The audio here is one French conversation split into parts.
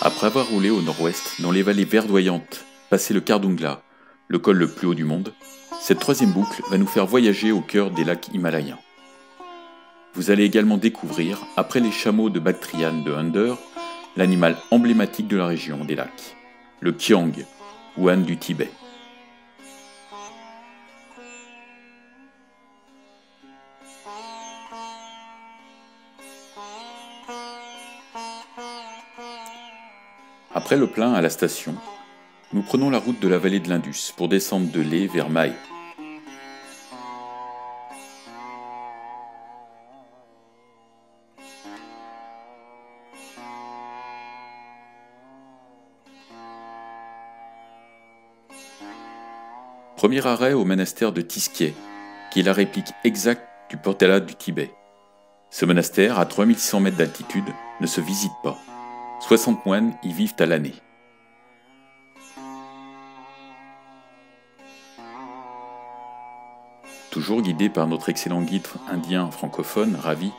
Après avoir roulé au nord-ouest, dans les vallées verdoyantes, passé le Kardungla, le col le plus haut du monde, cette troisième boucle va nous faire voyager au cœur des lacs himalayens. Vous allez également découvrir, après les chameaux de Bactriane de Under, l'animal emblématique de la région des lacs, le Kiang, ou âne du Tibet. Après le plein à la station, nous prenons la route de la vallée de l'Indus pour descendre de Leh vers Mahe. Premier arrêt au monastère de Tiskye, qui est la réplique exacte du Potala du Tibet. Ce monastère, à 3600 mètres d'altitude, ne se visite pas. 60 moines y vivent à l'année. Toujours guidés par notre excellent guide indien francophone, Ravi,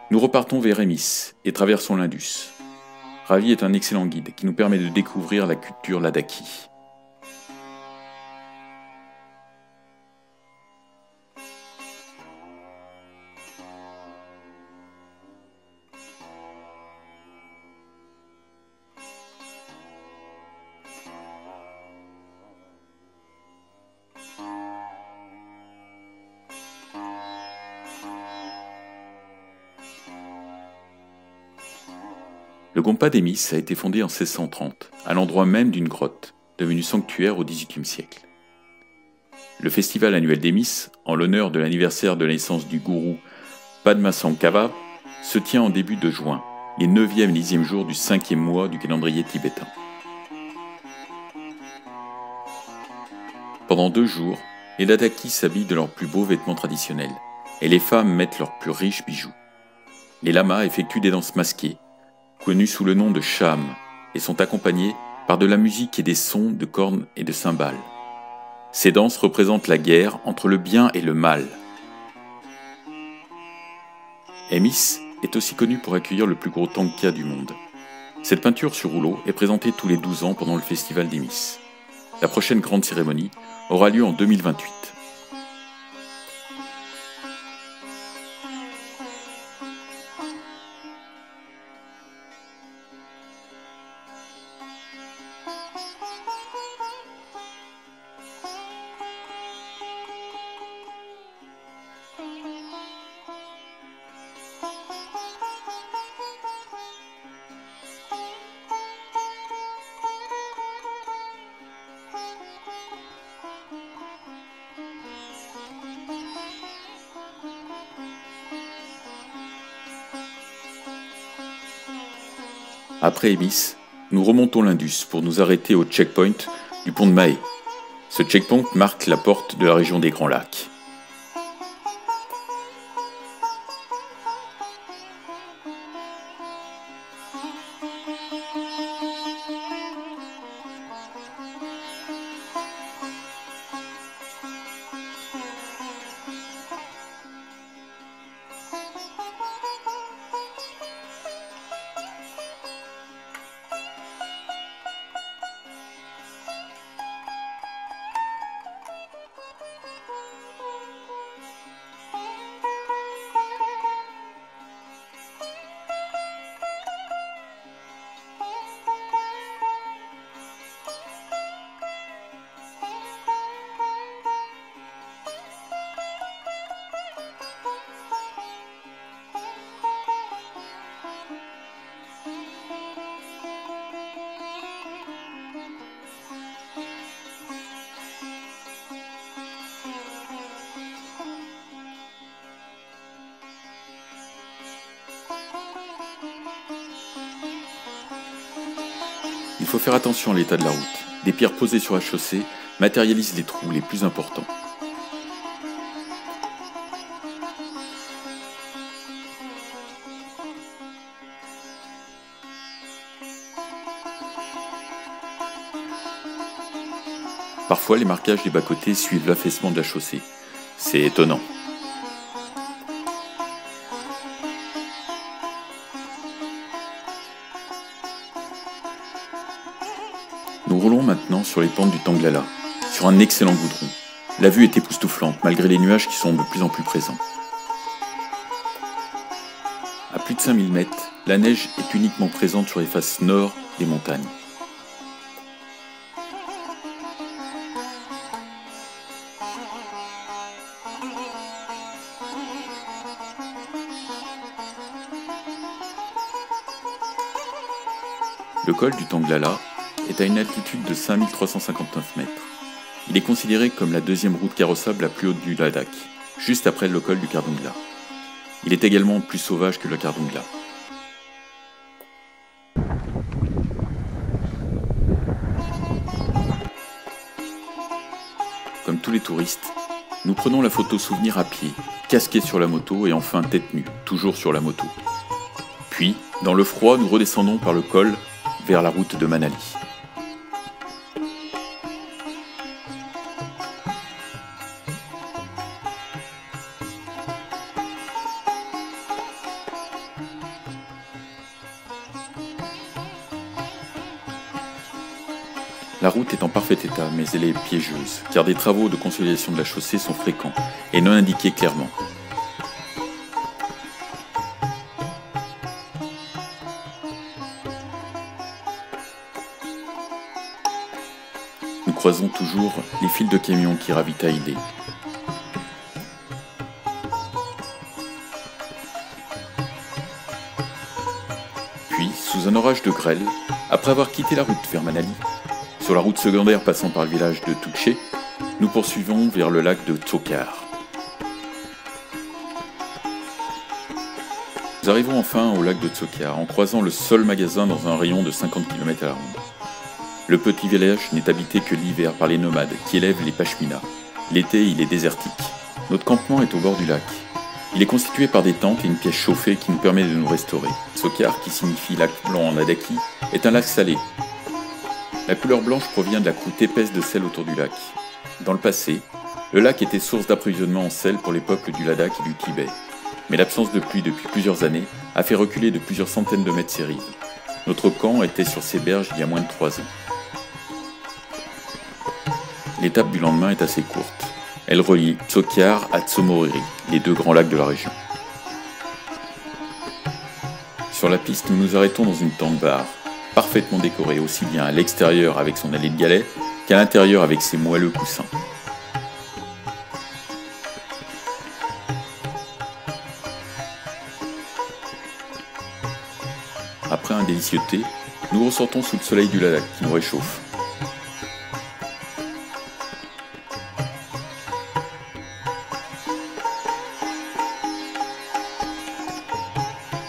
nous repartons vers Emis et traversons l'Indus. Ravi est un excellent guide qui nous permet de découvrir la culture Ladakhi. Le Gompa d'Emis a été fondé en 1630, à l'endroit même d'une grotte, devenue sanctuaire au XVIIIe siècle. Le festival annuel d'Emis, en l'honneur de l'anniversaire de la naissance du gourou Padmasambhava, se tient en début de juin, les 9e et 10e jours du 5e mois du calendrier tibétain. Pendant 2 jours, les Ladakis s'habillent de leurs plus beaux vêtements traditionnels, et les femmes mettent leurs plus riches bijoux. Les lamas effectuent des danses masquées, connues sous le nom de Cham, et sont accompagnés par de la musique et des sons de cornes et de cymbales. Ces danses représentent la guerre entre le bien et le mal. Emis est aussi connu pour accueillir le plus gros tanka du monde. Cette peinture sur rouleau est présentée tous les 12 ans pendant le festival d'Emis. La prochaine grande cérémonie aura lieu en 2028. Après Emis, nous remontons l'Indus pour nous arrêter au checkpoint du pont de Mahe. Ce checkpoint marque la porte de la région des Grands Lacs. Il faut faire attention à l'état de la route. Des pierres posées sur la chaussée matérialisent les trous les plus importants. Parfois, les marquages des bas-côtés suivent l'affaissement de la chaussée. C'est étonnant. Nous roulons maintenant sur les pentes du Tanglala, sur un excellent goudron. La vue est époustouflante, malgré les nuages qui sont de plus en plus présents. À plus de 5000 mètres, la neige est uniquement présente sur les faces nord des montagnes. Le col du Tanglala est à une altitude de 5359 mètres. Il est considéré comme la deuxième route carrossable la plus haute du Ladakh, juste après le col du Khardungla. Il est également plus sauvage que le Khardungla. Comme tous les touristes, nous prenons la photo souvenir à pied, casqué sur la moto et enfin tête nue, toujours sur la moto. Puis, dans le froid, nous redescendons par le col vers la route de Manali. La route est en parfait état, mais elle est piégeuse, car des travaux de consolidation de la chaussée sont fréquents et non indiqués clairement. Nous croisons toujours les files de camions qui ravitaillent les. Puis, sous un orage de grêle, après avoir quitté la route vers Manali, sur la route secondaire passant par le village de Touché, nous poursuivons vers le lac de Tsokar. Nous arrivons enfin au lac de Tsokar en croisant le seul magasin dans un rayon de 50 km à la ronde. Le petit village n'est habité que l'hiver par les nomades qui élèvent les pashminas. L'été, il est désertique. Notre campement est au bord du lac. Il est constitué par des tentes et une pièce chauffée qui nous permet de nous restaurer. Tsokar, qui signifie lac blanc en adaki, est un lac salé. La couleur blanche provient de la croûte épaisse de sel autour du lac. Dans le passé, le lac était source d'approvisionnement en sel pour les peuples du Ladakh et du Tibet. Mais l'absence de pluie depuis plusieurs années a fait reculer de plusieurs centaines de mètres ses rives. Notre camp était sur ces berges il y a moins de 3 ans. L'étape du lendemain est assez courte. Elle relie Tsokar à Tsaumoriri, les deux grands lacs de la région. Sur la piste, nous nous arrêtons dans une tente-bar, parfaitement décorée aussi bien à l'extérieur avec son allée de galets qu'à l'intérieur avec ses moelleux coussins. Après un délicieux thé, nous ressortons sous le soleil du Ladakh qui nous réchauffe.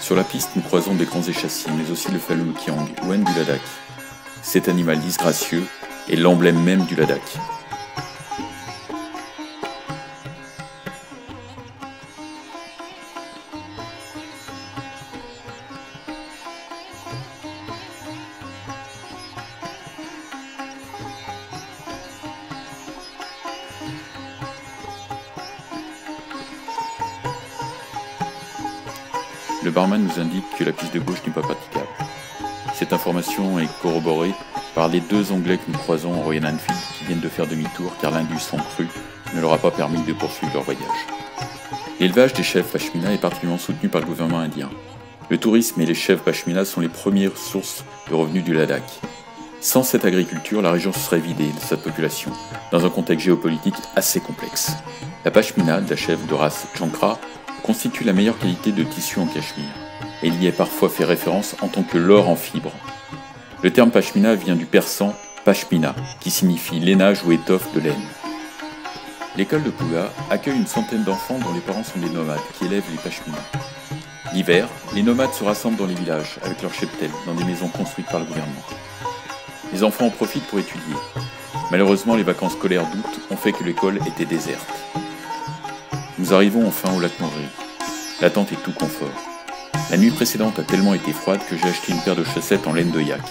Sur la piste, nous croisons des grands échassiers, mais aussi le Falun-Kiang, Wen du Ladakh. Cet animal disgracieux est l'emblème même du Ladakh. Le barman nous indique que la piste de gauche n'est pas praticable. Cette information est corroborée par les deux Anglais que nous croisons en Royal Enfield qui viennent de faire demi-tour car l'indu sang cru ne leur a pas permis de poursuivre leur voyage. L'élevage des chèvres pashminas est particulièrement soutenu par le gouvernement indien. Le tourisme et les chèvres pashminas sont les premières sources de revenus du Ladakh. Sans cette agriculture, la région se serait vidée de sa population, dans un contexte géopolitique assez complexe. La pashmina, de la chèvre de race Chankra, constitue la meilleure qualité de tissu en Cachemire, et il y est parfois fait référence en tant que l'or en fibre. Le terme pashmina vient du persan pashmina, qui signifie lainage ou étoffe de laine. L'école de Pouga accueille une centaine d'enfants dont les parents sont des nomades qui élèvent les pashminas. L'hiver, les nomades se rassemblent dans les villages avec leurs cheptels dans des maisons construites par le gouvernement. Les enfants en profitent pour étudier. Malheureusement, les vacances scolaires d'août ont fait que l'école était déserte. Nous arrivons enfin au lac Moriri. L'attente est tout confort. La nuit précédente a tellement été froide que j'ai acheté une paire de chaussettes en laine de yak.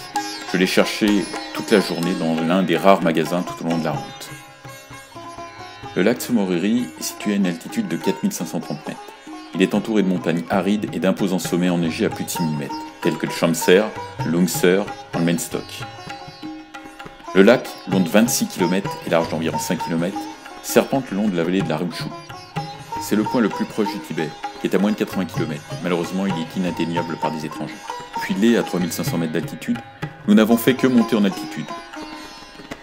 Je l'ai cherché toute la journée dans l'un des rares magasins tout au long de la route. Le lac Tsaumoriri est situé à une altitude de 4530 mètres. Il est entouré de montagnes arides et d'imposants sommets enneigés à plus de 6000 mètres, tels que le Shamser, le Lungser, le Mainstock. Le lac, long de 26 km et large d'environ 5 km, serpente le long de la vallée de la Rumchou. C'est le point le plus proche du Tibet, qui est à moins de 80 km. Malheureusement, il est inatteignable par des étrangers. Puis Lé, à 3500 mètres d'altitude, nous n'avons fait que monter en altitude.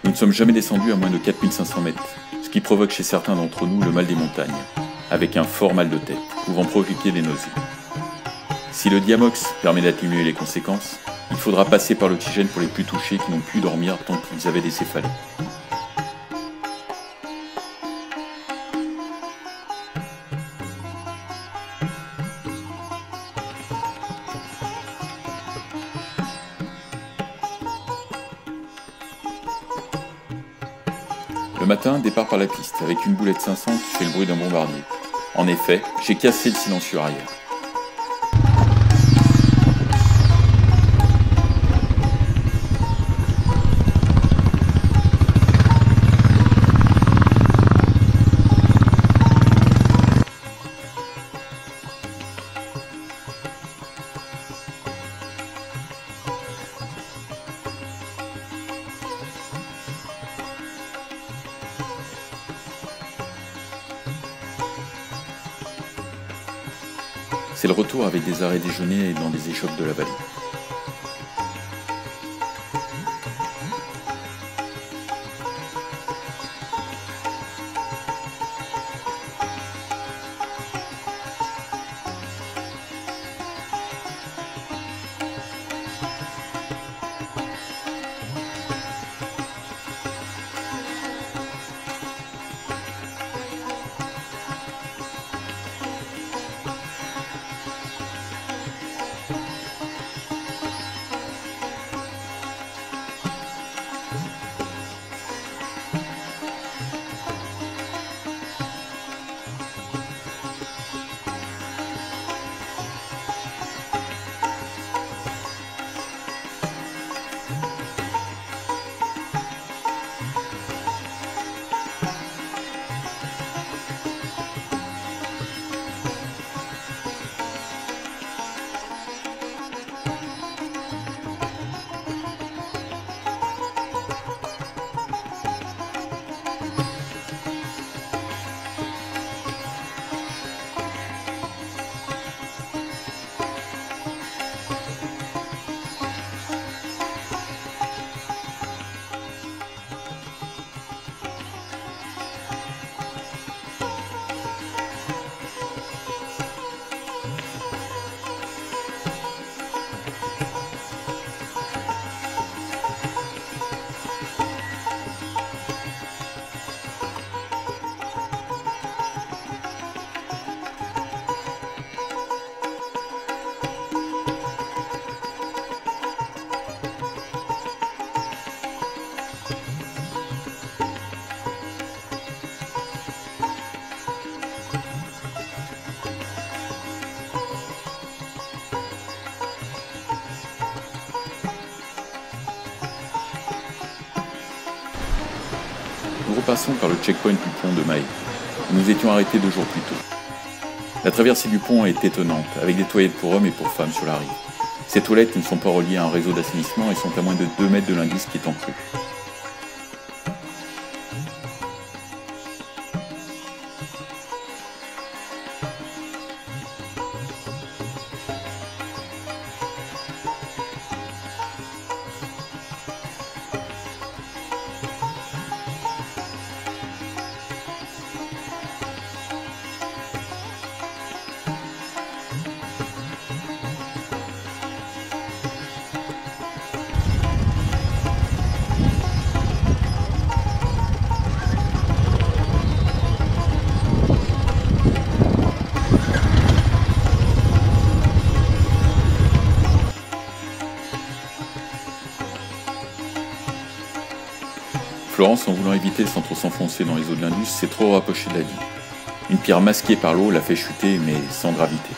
Nous ne sommes jamais descendus à moins de 4500 mètres, ce qui provoque chez certains d'entre nous le mal des montagnes, avec un fort mal de tête, pouvant provoquer des nausées. Si le Diamox permet d'atténuer les conséquences, il faudra passer par l'oxygène pour les plus touchés qui n'ont pu dormir tant qu'ils avaient des céphalées. Le matin, départ par la piste, avec une boulette 500 qui fait le bruit d'un bombardier. En effet, j'ai cassé le silencieux arrière. C'est le retour avec des arrêts déjeuner dans des échoppes de la vallée. Nous repassons par le checkpoint du pont de Mahé, où nous étions arrêtés 2 jours plus tôt. La traversée du pont est étonnante, avec des toilettes pour hommes et pour femmes sur la rive. Ces toilettes ne sont pas reliées à un réseau d'assainissement et sont à moins de 2 mètres de l'indice qui est en crue. Florence, en voulant éviter sans trop s'enfoncer dans les eaux de l'Indus, s'est trop rapprochée de la digue. Une pierre masquée par l'eau l'a fait chuter, mais sans gravité.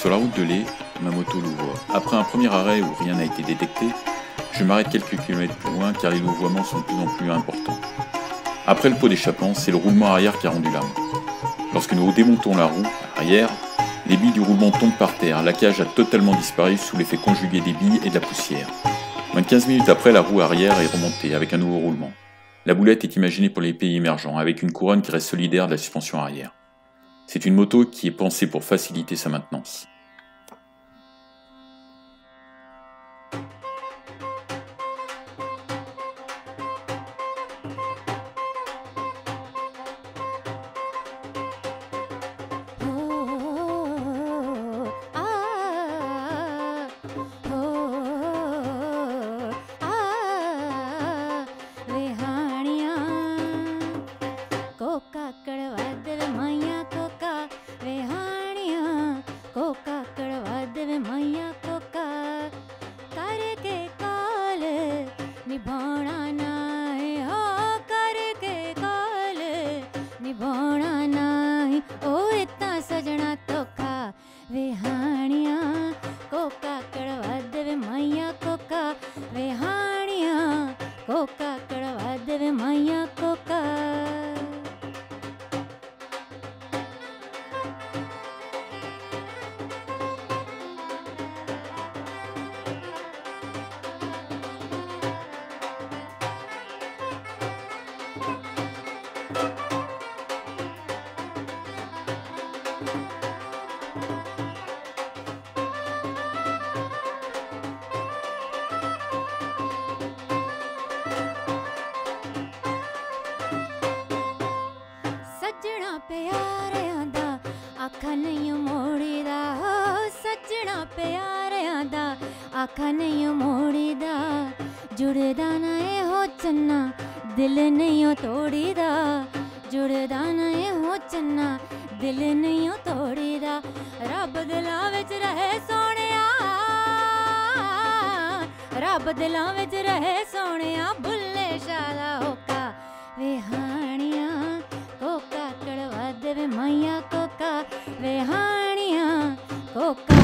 Sur la route de Lé, ma moto louvoie. Après un premier arrêt où rien n'a été détecté, je m'arrête quelques kilomètres plus loin car les louvoiements sont de plus en plus importants. Après le pot d'échappement, c'est le roulement arrière qui a rendu l'âme. Lorsque nous démontons la roue arrière, les billes du roulement tombent par terre, la cage a totalement disparu sous l'effet conjugué des billes et de la poussière. Moins de 15 minutes après, la roue arrière est remontée avec un nouveau roulement. La boulette est imaginée pour les pays émergents, avec une couronne qui reste solidaire de la suspension arrière. C'est une moto qui est pensée pour faciliter sa maintenance. प्यारियां दा आखा नहीं मोड़ीदा हो सजना प्यारियां दा आखा नहीं मोड़ीदा जुड़दा ना ए हो चन्ना दिल नहीं तोड़ीदा जुड़दा ना ए हो चन्ना दिल नहीं तोड़ीदा रब दिलां विच रहे सोहणिया रब दिलां विच रहे सोहणिया बुल्ले शाह दा होका वेहाणिया कोका कड़वा देवे मैया कोका वेहाणिया Coca.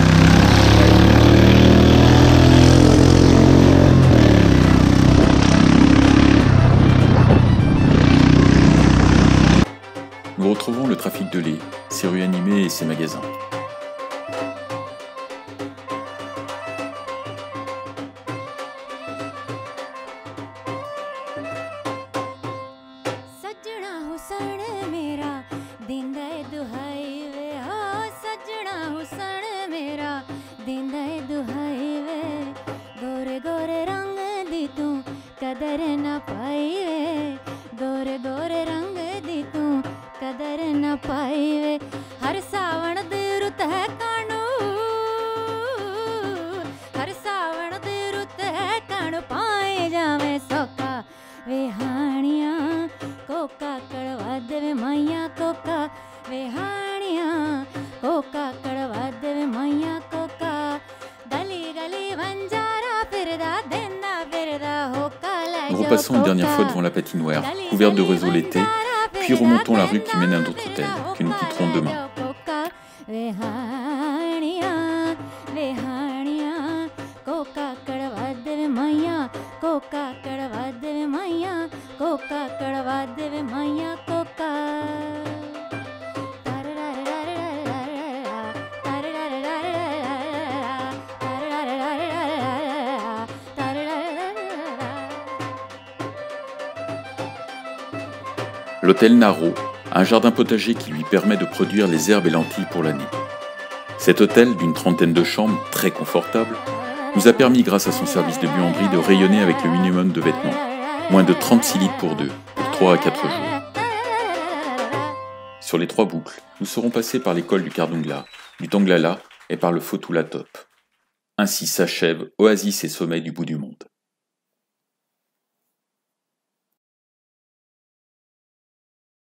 Nous retrouvons le trafic de lait, ses rues animées et ses magasins. सजना हुसन मेरा दिंदा दुहाई वे हो सजना हुसन मेरा दिंदा दुहाई वे गोरे गोरे रंग दी तू कदर न पाई वे गोरे गोरे रंग दी तू कदर न पाई वे हर सावण दी रुत है कानू हर सावण दी रुत है कानू पाए जावे सोका वेहाणिया कोका कड़वा देवे मैया कोका वेहाणिया कोका कड़वा देवे मैया कोका गली गली बंजारा फिरदा देंदा फिरदा होका ले Nous repassons une dernière fois devant la patinoire, couverte de réseau l'été, puis remontons la rue qui mène à un autre hôtel, que nous quitterons demain. वेहाणिया वेहाणिया कोका कड़वा देवे मैया कोका कड़वा देवे मैया कोका कड़वा देवे मैया Coca. L'hôtel Naro a un jardin potager qui lui permet de produire les herbes et lentilles pour l'année. Cet hôtel, d'une trentaine de chambres, très confortable, nous a permis, grâce à son service de buanderie, de rayonner avec le minimum de vêtements. Moins de 36 litres pour 3 à 4 jours. Sur les 3 boucles, nous serons passés par l'école du Kardungla, du Tanglala et par le Fotula Top. Ainsi s'achève Oasis et sommet du bout du monde.